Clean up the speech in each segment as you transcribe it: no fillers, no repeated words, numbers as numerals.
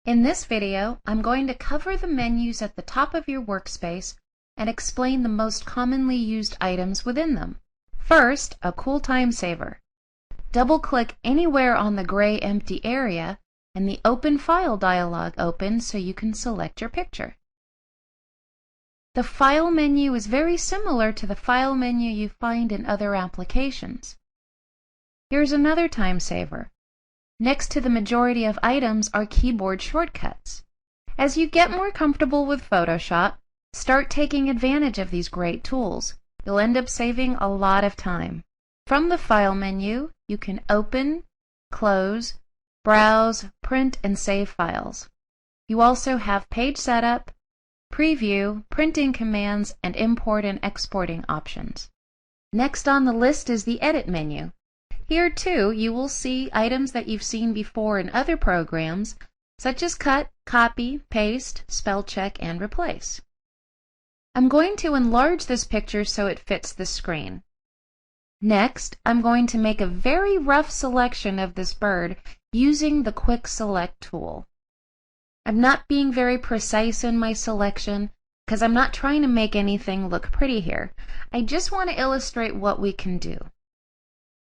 In this video, I'm going to cover the menus at the top of your workspace and explain the most commonly used items within them. First, a cool time saver. Double-click anywhere on the gray empty area and the Open File dialog opens so you can select your picture. The File menu is very similar to the File menu you find in other applications. Here's another time saver. Next to the majority of items are keyboard shortcuts. As you get more comfortable with Photoshop, start taking advantage of these great tools. You'll end up saving a lot of time. From the File menu, you can open, close, browse, print, and save files. You also have page setup, preview, printing commands, and import and exporting options. Next on the list is the Edit menu. Here too, you will see items that you've seen before in other programs, such as cut, copy, paste, spell check, and replace. I'm going to enlarge this picture so it fits the screen. Next, I'm going to make a very rough selection of this bird using the Quick Select tool. I'm not being very precise in my selection because I'm not trying to make anything look pretty here. I just want to illustrate what we can do.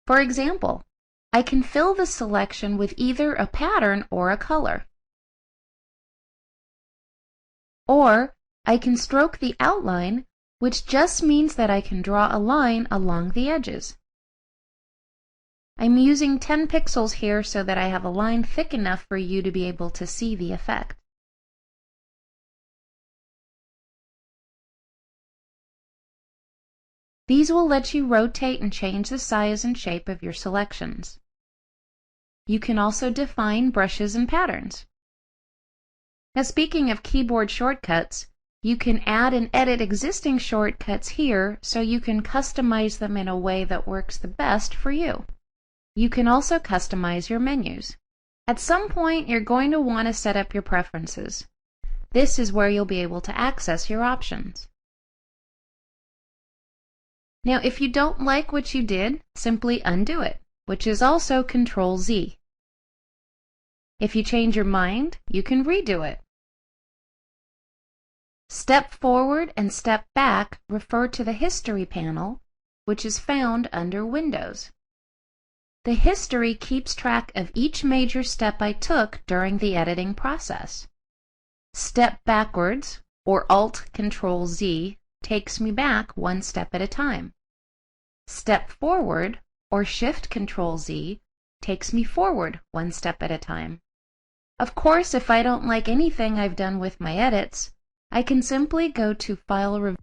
For example, I can fill the selection with either a pattern or a color. Or I can stroke the outline, which just means that I can draw a line along the edges. I'm using 10 pixels here so that I have a line thick enough for you to be able to see the effect. These will let you rotate and change the size and shape of your selections. You can also define brushes and patterns. Now, speaking of keyboard shortcuts, you can add and edit existing shortcuts here so you can customize them in a way that works the best for you. You can also customize your menus. At some point, you're going to want to set up your preferences. This is where you'll be able to access your options. Now, if you don't like what you did, simply undo it, which is also Control-Z. If you change your mind, you can redo it. Step forward and step back refer to the History panel, which is found under Windows. The history keeps track of each major step I took during the editing process. Step backwards, or Alt-Control-Z, takes me back one step at a time. Step forward, or Shift-Control-Z, takes me forward one step at a time. Of course, if I don't like anything I've done with my edits, I can simply go to File Review